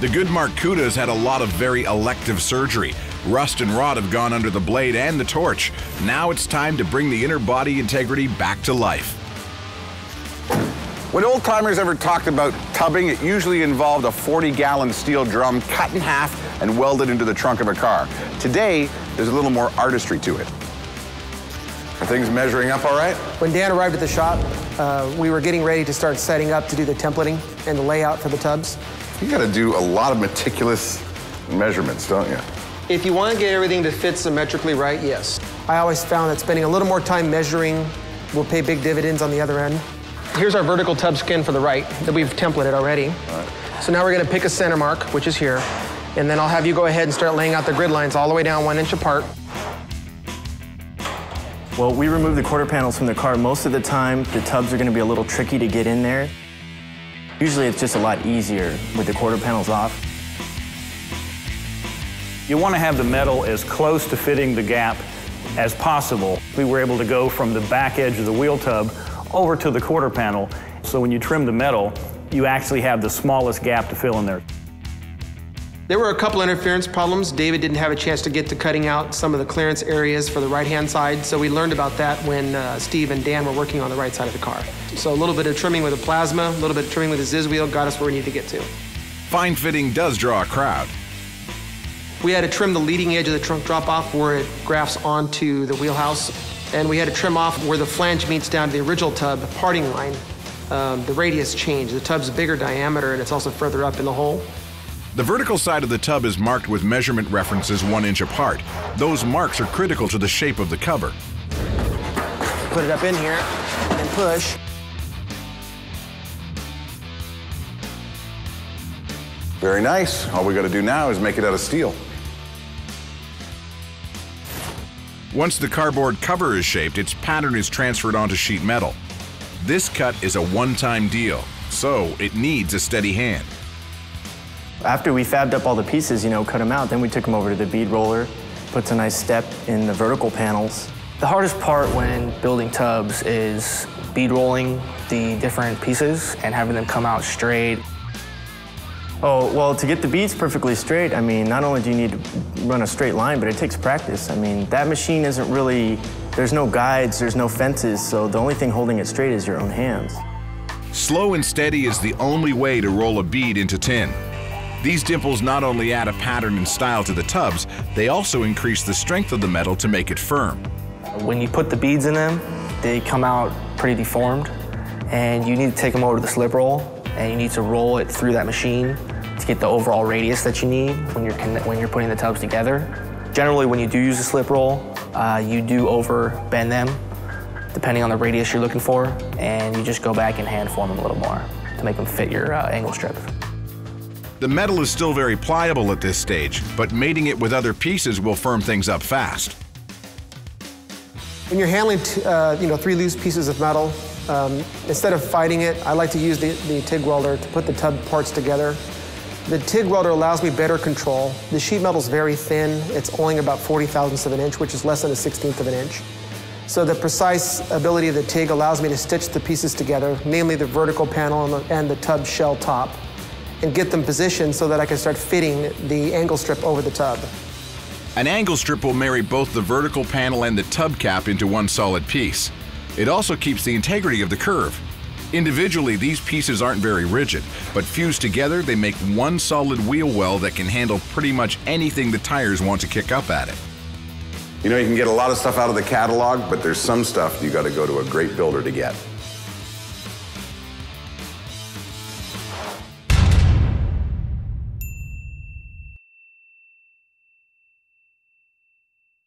The Goodmark Cudas had a lot of very elective surgery. Rust and rot have gone under the blade and the torch. Now it's time to bring the inner body integrity back to life. When old-timers ever talked about tubbing, it usually involved a 40-gallon steel drum cut in half and welded into the trunk of a car. Today, there's a little more artistry to it. Are things measuring up all right? When Dan arrived at the shop, we were getting ready to start setting up to do the templating and the layout for the tubs. You gotta do a lot of meticulous measurements, don't you? If you want to get everything to fit symmetrically right, yes. I always found that spending a little more time measuring will pay big dividends on the other end. Here's our vertical tub skin for the right that we've templated already. All right. So now we're going to pick a center mark, which is here, and then I'll have you go ahead and start laying out the grid lines all the way down 1 inch apart. Well, we remove the quarter panels from the car. Most of the time, the tubs are going to be a little tricky to get in there. Usually it's just a lot easier with the quarter panels off. You want to have the metal as close to fitting the gap as possible. We were able to go from the back edge of the wheel tub over to the quarter panel, so when you trim the metal, you actually have the smallest gap to fill in there. There were a couple interference problems. David didn't have a chance to get to cutting out some of the clearance areas for the right-hand side, so we learned about that when Steve and Dan were working on the right side of the car. So a little bit of trimming with a plasma, a little bit of trimming with a Ziz wheel got us where we need to get to. Fine fitting does draw a crowd. We had to trim the leading edge of the trunk drop-off where it grafts onto the wheelhouse, and we had to trim off where the flange meets down to the original tub parting line. The radius changed. The tub's a bigger diameter, and it's also further up in the hole. The vertical side of the tub is marked with measurement references 1 inch apart. Those marks are critical to the shape of the cover. Put it up in here and push. Very nice. All we gotta do now is make it out of steel. Once the cardboard cover is shaped, its pattern is transferred onto sheet metal. This cut is a one-time deal, so it needs a steady hand. After we fabbed up all the pieces, cut them out, then we took them over to the bead roller, puts a nice step in the vertical panels. The hardest part when building tubs is bead rolling the different pieces and having them come out straight. Oh, well, to get the beads perfectly straight, not only do you need to run a straight line, but it takes practice. That machine isn't really, there's no guides, there's no fences, so the only thing holding it straight is your own hands. Slow and steady is the only way to roll a bead into tin. These dimples not only add a pattern and style to the tubs, they also increase the strength of the metal to make it firm. When you put the beads in them, they come out pretty deformed, and you need to take them over to the slip roll, and you need to roll it through that machine to get the overall radius that you need when you're putting the tubs together. Generally, when you do use a slip roll, you do over bend them, depending on the radius you're looking for, and you just go back and hand form them a little more to make them fit your angle strip. The metal is still very pliable at this stage, but mating it with other pieces will firm things up fast. When you're handling 3 loose pieces of metal, instead of fighting it, I like to use the TIG welder to put the tub parts together. The TIG welder allows me better control. The sheet metal is very thin. It's only about 40 thousandths of an inch, which is less than a 16th of an inch. So the precise ability of the TIG allows me to stitch the pieces together, namely the vertical panel and the tub shell top, and get them positioned so that I can start fitting the angle strip over the tub. An angle strip will marry both the vertical panel and the tub cap into one solid piece. It also keeps the integrity of the curve. Individually, these pieces aren't very rigid, but fused together, they make one solid wheel well that can handle pretty much anything the tires want to kick up at it. You can get a lot of stuff out of the catalog, but there's some stuff you gotta go to a great builder to get.